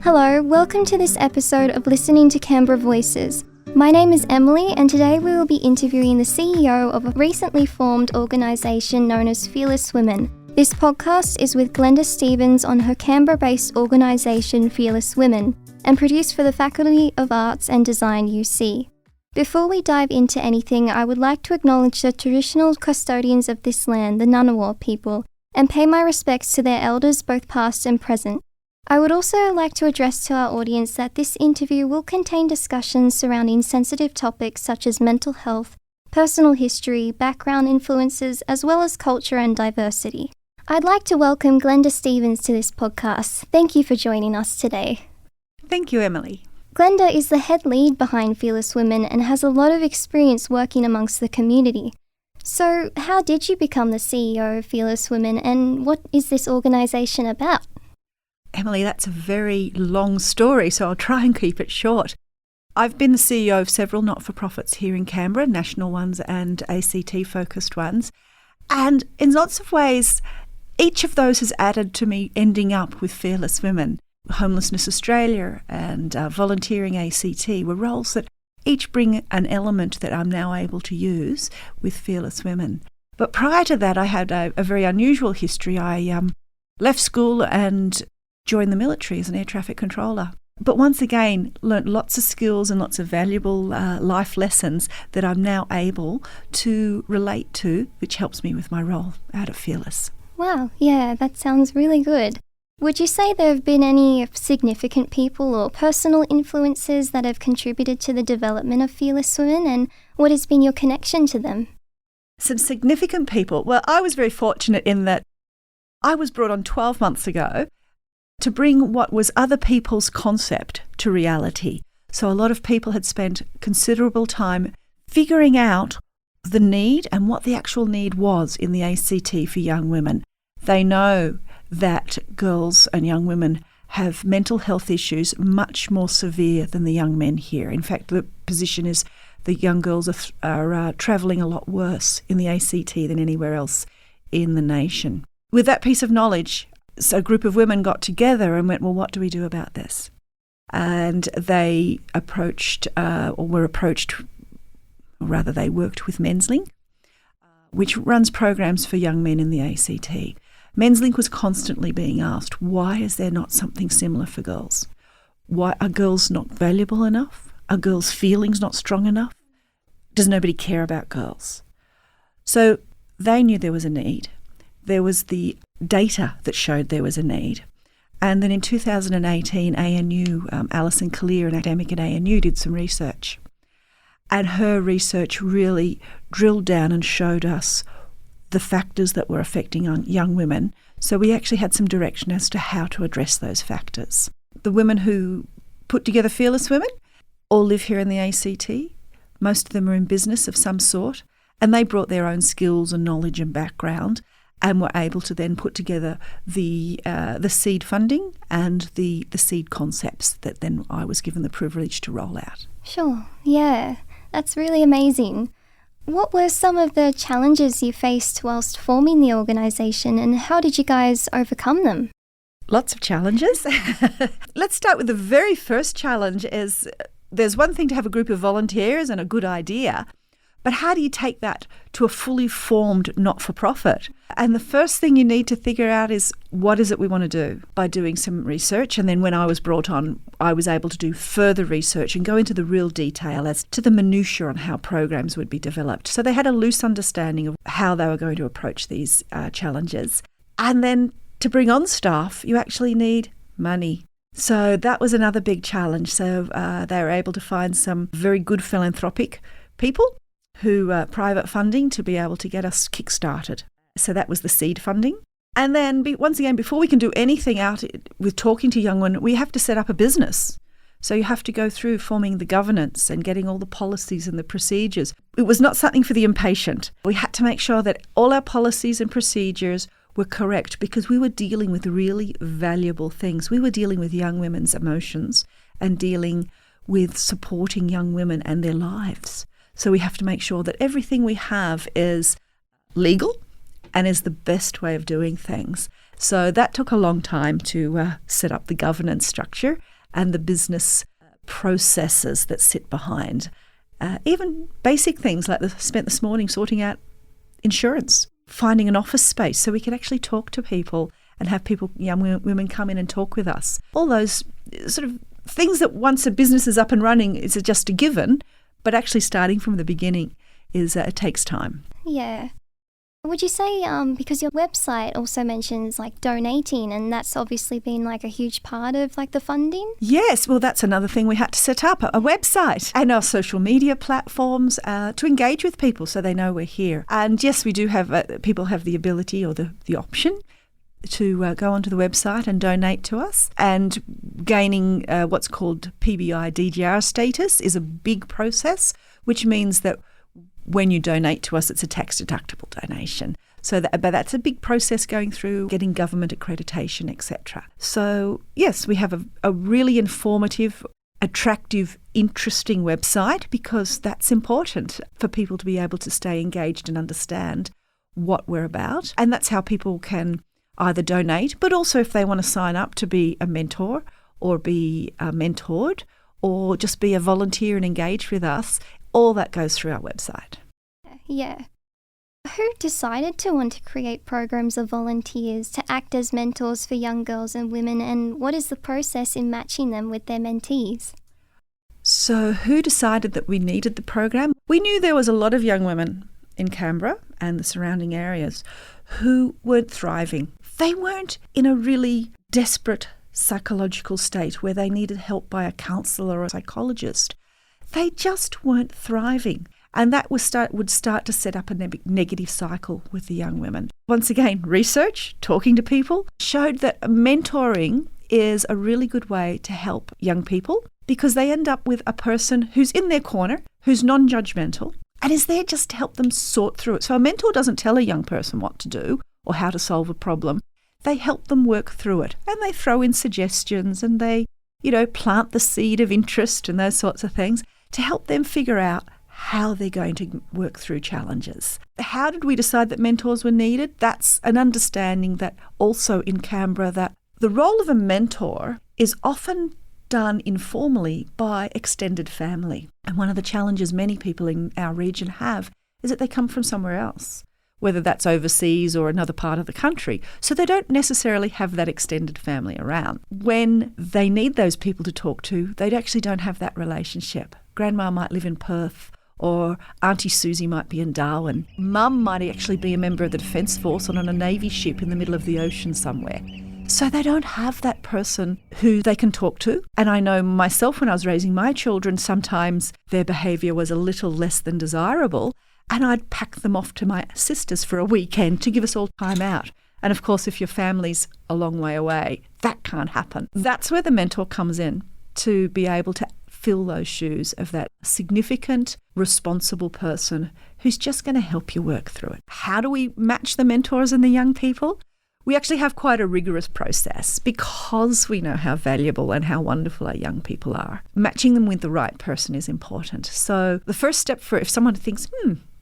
Hello, welcome to this episode of Listening to Canberra Voices. My name is Emily, and today we will be interviewing the CEO of a recently formed organisation known as Fearless Women. This podcast is with Glenda Stevens on her Canberra-based organisation Fearless Women, and produced for the Faculty of Arts and Design UC. Before we dive into anything, I would like to acknowledge the traditional custodians of this land, the Ngunnawal people, and pay my respects to their elders both past and present. I would also like to address to our audience that this interview will contain discussions surrounding sensitive topics such as mental health, personal history, background influences, as well as culture and diversity. I'd like to welcome Glenda Stevens to this podcast. Thank you for joining us today. Thank you, Emily. Glenda is the head lead behind Fearless Women and has a lot of experience working amongst the community. So, how did you become the CEO of Fearless Women, and what is this organisation about? Emily, that's a very long story, so I'll try and keep it short. I've been the CEO of several not-for-profits here in Canberra, national ones and ACT-focused ones. And in lots of ways, each of those has added to me ending up with Fearless Women. Homelessness Australia and Volunteering ACT were roles that each bring an element that I'm now able to use with Fearless Women. But prior to that, I had a very unusual history. I left school and joined the military as an air traffic controller. But once again, learnt lots of skills and lots of valuable life lessons that I'm now able to relate to, which helps me with my role out at Fearless. Wow, yeah, that sounds really good. Would you say there have been any significant people or personal influences that have contributed to the development of Fearless Women, and what has been your connection to them? Some significant people. Well, I was very fortunate in that I was brought on 12 months ago to bring what was other people's concept to reality. So a lot of people had spent considerable time figuring out the need and what the actual need was in the ACT for young women. They know that girls and young women have mental health issues much more severe than the young men here. In fact, the position is the young girls are travelling a lot worse in the ACT than anywhere else in the nation. With that piece of knowledge, so a group of women got together and went, well, what do we do about this? And they they worked with Menslink, which runs programs for young men in the ACT. Menslink was constantly being asked, why is there not something similar for girls? Why are girls not valuable enough? Are girls' feelings not strong enough? Does nobody care about girls? So they knew there was a need. There was the data that showed there was a need. And then in 2018, ANU, Alison Collier, an academic at ANU, did some research. And her research really drilled down and showed us the factors that were affecting young women. So we actually had some direction as to how to address those factors. The women who put together Fearless Women all live here in the ACT. Most of them are in business of some sort, and they brought their own skills and knowledge and background and were able to then put together the seed funding and the seed concepts that then I was given the privilege to roll out. Sure, yeah, that's really amazing. What were some of the challenges you faced whilst forming the organisation, and how did you guys overcome them? Lots of challenges. Let's start with the very first challenge. There's one thing to have a group of volunteers and a good idea, but how do you take that to a fully formed not-for-profit? And the first thing you need to figure out is, what is it we want to do? By doing some research, and then when I was brought on, I was able to do further research and go into the real detail as to the minutiae on how programs would be developed. So they had a loose understanding of how they were going to approach these challenges. And then to bring on staff, you actually need money. So that was another big challenge. So they were able to find some very good philanthropic people who private funding to be able to get us kick-started. So that was the seed funding. And then once again, before we can do anything out with talking to young women, we have to set up a business. So you have to go through forming the governance and getting all the policies and the procedures. It was not something for the impatient. We had to make sure that all our policies and procedures were correct because we were dealing with really valuable things. We were dealing with young women's emotions and dealing with supporting young women and their lives. So we have to make sure that everything we have is legal and is the best way of doing things. So that took a long time to set up the governance structure and the business processes that sit behind. Even basic things like spent this morning sorting out insurance, finding an office space so we could actually talk to people and have people, young women, come in and talk with us. All those sort of things that once a business is up and running is just a given, but actually starting from the beginning is it takes time. Yeah. Would you say, because your website also mentions like donating, and that's obviously been like a huge part of like the funding? Yes, well, that's another thing we had to set up, a website and our social media platforms to engage with people so they know we're here. And yes, we do have, people have the ability or the option to go onto the website and donate to us. And gaining what's called PBI DGR status is a big process, which means that when you donate to us, it's a tax-deductible donation. But that's a big process going through getting government accreditation, etc. So, yes, we have a really informative, attractive, interesting website because that's important for people to be able to stay engaged and understand what we're about. And that's how people can either donate, but also if they want to sign up to be a mentor or be mentored or just be a volunteer and engage with us, all that goes through our website. Yeah. Who decided to want to create programs of volunteers to act as mentors for young girls and women, and what is the process in matching them with their mentees? So who decided that we needed the program? We knew there was a lot of young women in Canberra and the surrounding areas who weren't thriving. They weren't in a really desperate psychological state where they needed help by a counsellor or a psychologist. They just weren't thriving. And that would start to set up a negative cycle with the young women. Once again, research, talking to people, showed that mentoring is a really good way to help young people because they end up with a person who's in their corner, who's non-judgmental, and is there just to help them sort through it. So a mentor doesn't tell a young person what to do or how to solve a problem. They help them work through it, and they throw in suggestions and they, plant the seed of interest and those sorts of things to help them figure out how they're going to work through challenges. How did we decide that mentors were needed? That's an understanding that also in Canberra that the role of a mentor is often done informally by extended family. And one of the challenges many people in our region have is that they come from somewhere else, whether that's overseas or another part of the country. So they don't necessarily have that extended family around. When they need those people to talk to, they actually don't have that relationship. Grandma might live in Perth, or Auntie Susie might be in Darwin. Mum might actually be a member of the Defence Force on a Navy ship in the middle of the ocean somewhere. So they don't have that person who they can talk to. And I know myself when I was raising my children, sometimes their behaviour was a little less than desirable, and I'd pack them off to my sisters for a weekend to give us all time out. And of course, if your family's a long way away, that can't happen. That's where the mentor comes in, to be able to fill those shoes of that significant, responsible person who's just going to help you work through it. How do we match the mentors and the young people? We actually have quite a rigorous process because we know how valuable and how wonderful our young people are. Matching them with the right person is important. So the first step for if someone thinks,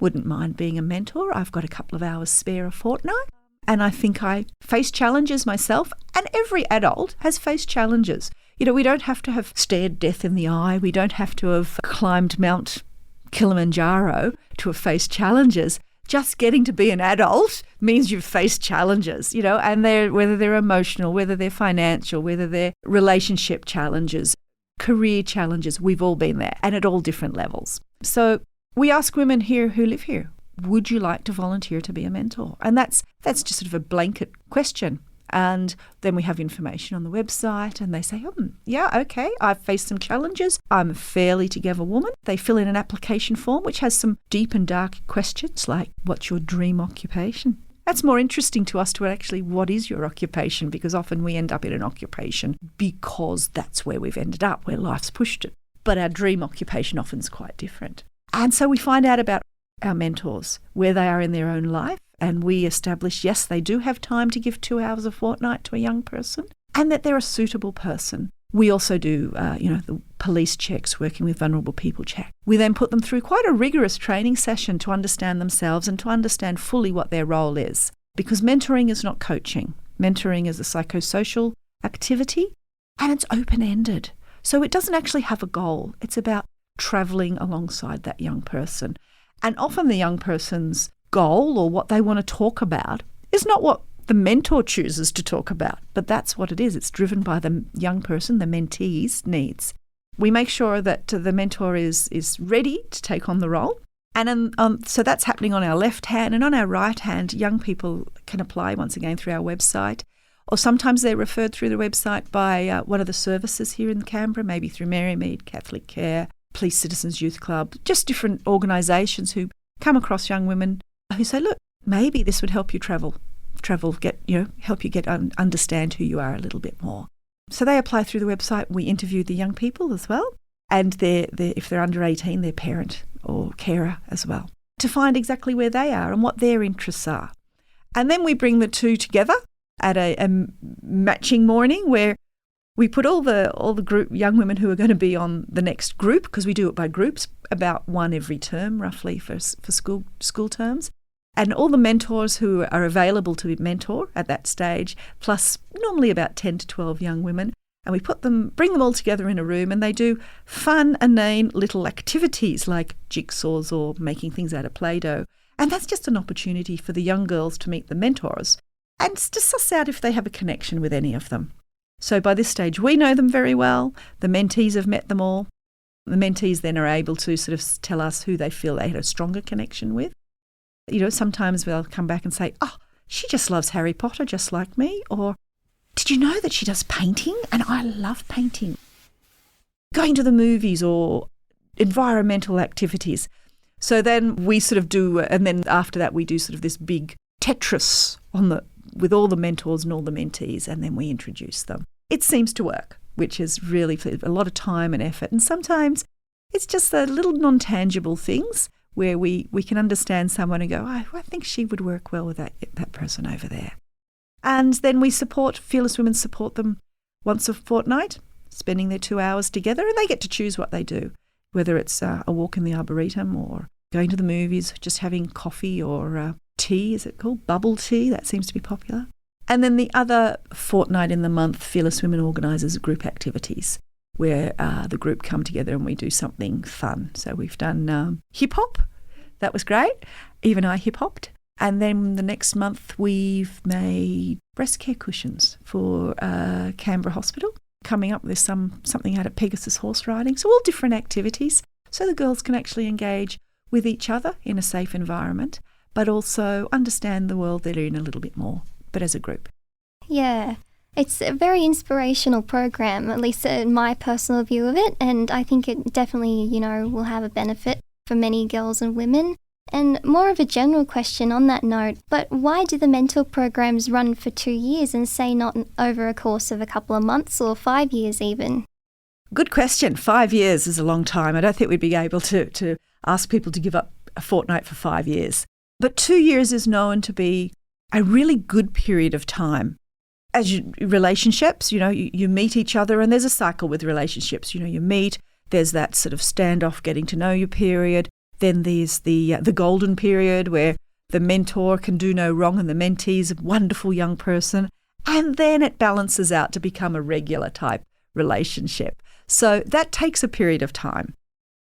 wouldn't mind being a mentor, I've got a couple of hours spare a fortnight, and I think I face challenges myself, and every adult has faced challenges. We don't have to have stared death in the eye. We don't have to have climbed Mount Kilimanjaro to have faced challenges. Just getting to be an adult means you've faced challenges, and whether they're emotional, whether they're financial, whether they're relationship challenges, career challenges, we've all been there, and at all different levels. So we ask women here who live here, would you like to volunteer to be a mentor? And that's just sort of a blanket question. And then we have information on the website and they say, yeah, okay, I've faced some challenges. I'm a fairly together woman. They fill in an application form which has some deep and dark questions like, what's your dream occupation? That's more interesting to us to actually, what is your occupation? Because often we end up in an occupation because that's where we've ended up, where life's pushed it. But our dream occupation often is quite different. And so we find out about our mentors, where they are in their own life. And we establish, yes, they do have time to give 2 hours a fortnight to a young person and that they're a suitable person. We also do, the police checks, working with vulnerable people check. We then put them through quite a rigorous training session to understand themselves and to understand fully what their role is. Because mentoring is not coaching. Mentoring is a psychosocial activity and it's open-ended. So it doesn't actually have a goal. It's about travelling alongside that young person. And often the young person's goal or what they want to talk about is not what the mentor chooses to talk about, but that's what it is. It's driven by the young person, the mentee's needs. We make sure that the mentor is ready to take on the role. And so that's happening on our left hand, and on our right hand, young people can apply once again through our website, or sometimes they're referred through the website by one of the services here in Canberra, maybe through Marymead, Catholic Care, Police Citizens Youth Club, just different organisations who come across young women who say, look, maybe this would help you help you understand who you are a little bit more. So they apply through the website. We interview the young people as well, and if they're under 18, their parent or carer as well, to find exactly where they are and what their interests are. And then we bring the two together at a matching morning where we put all the group young women who are going to be on the next group, because we do it by groups, about one every term roughly for school terms, and all the mentors who are available to mentor at that stage, plus normally about 10 to 12 young women. And we bring them all together in a room, and they do fun, inane little activities like jigsaws or making things out of Play-Doh. And that's just an opportunity for the young girls to meet the mentors and to suss out if they have a connection with any of them. So by this stage, we know them very well. The mentees have met them all. The mentees then are able to sort of tell us who they feel they had a stronger connection with. Sometimes they'll come back and say, oh, she just loves Harry Potter just like me, or did you know that she does painting? And I love painting. Going to the movies or environmental activities. So then we sort of do, and then after that we do sort of this big Tetris with all the mentors and all the mentees, and then we introduce them. It seems to work, which is really a lot of time and effort. And sometimes it's just the little non-tangible things where we can understand someone and go, oh, I think she would work well with that person over there. And then Fearless Women support them once a fortnight, spending their 2 hours together, and they get to choose what they do, whether it's a walk in the Arboretum or going to the movies, just having coffee or tea, is it called? Bubble tea, that seems to be popular. And then the other fortnight in the month, Fearless Women organises group activities where the group come together and we do something fun. So we've done hip-hop. That was great. Even I hip-hopped. And then the next month we've made breast care cushions for Canberra Hospital. Coming up, there's something out at Pegasus horse riding. So all different activities so the girls can actually engage with each other in a safe environment, but also understand the world they're in a little bit more, but as a group. Yeah, it's a very inspirational program, at least in my personal view of it, and I think it definitely, will have a benefit for many girls and women. And more of a general question on that note, but why do the mentor programs run for 2 years and say not over a course of a couple of months or 5 years even? Good question. 5 years is a long time. I don't think we'd be able to ask people to give up a fortnight for 5 years. But 2 years is known to be a really good period of time. As relationships, you meet each other, and there's a cycle with relationships. You meet, there's that sort of standoff, getting to know you period. Then there's the golden period where the mentor can do no wrong and the mentee's a wonderful young person. And then it balances out to become a regular type relationship. So that takes a period of time.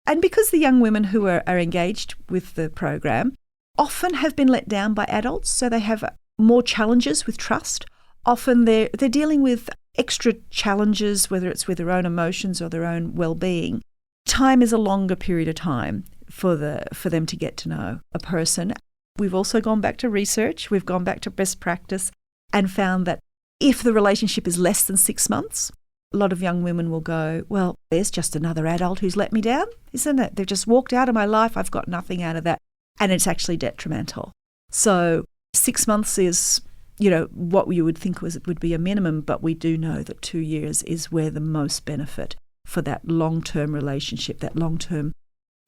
And because the young women who are engaged with the program often have been let down by adults, so they have more challenges with trust. Often they're dealing with extra challenges, whether it's with their own emotions or their own well-being. Time is a longer period of time for them to get to know a person. We've also gone back to research. We've gone back to best practice and found that if the relationship is less than 6 months, a lot of young women will go, well, there's just another adult who's let me down, isn't it? They've just walked out of my life. I've got nothing out of that. And it's actually detrimental. So 6 months is, what you would think would be a minimum, but we do know that 2 years is where the most benefit for that long-term relationship, that long-term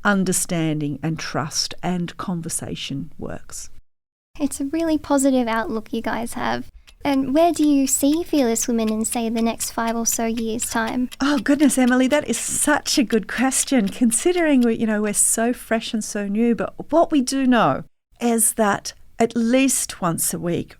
understanding and trust and conversation works. It's a really positive outlook you guys have. And where do you see Fearless Women in, say, the next 5 or so years' time? Oh, goodness, Emily, that is such a good question, considering we're so fresh and so new. But what we do know is that at least once a week,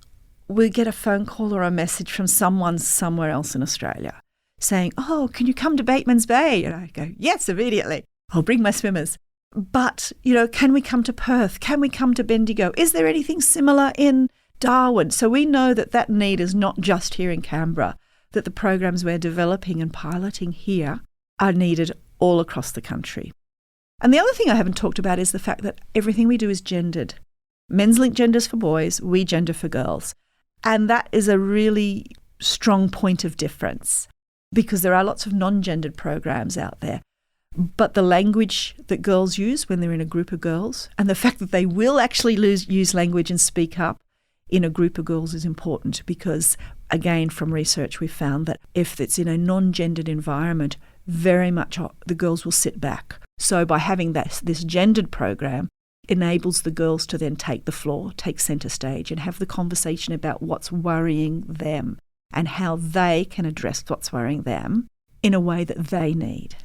we get a phone call or a message from someone somewhere else in Australia saying, oh, can you come to Bateman's Bay? And I go, yes, immediately. I'll bring my swimmers. But, can we come to Perth? Can we come to Bendigo? Is there anything similar in Darwin? So we know that need is not just here in Canberra, that the programs we're developing and piloting here are needed all across the country. And the other thing I haven't talked about is the fact that everything we do is gendered. Men's link genders for boys, we gender for girls. And that is a really strong point of difference because there are lots of non-gendered programs out there. But the language that girls use when they're in a group of girls and the fact that they will actually use language and speak up in a group of girls is important because, again, from research we've found that if it's in a non-gendered environment, very much the girls will sit back. So by having this gendered program enables the girls to then take the floor, take centre stage and have the conversation about what's worrying them and how they can address what's worrying them in a way that they need.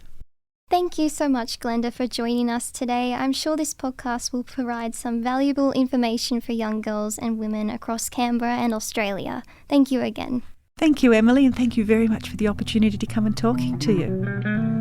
Thank you so much, Glenda, for joining us today. I'm sure this podcast will provide some valuable information for young girls and women across Canberra and Australia. Thank you again. Thank you, Emily, and thank you very much for the opportunity to come and talk to you.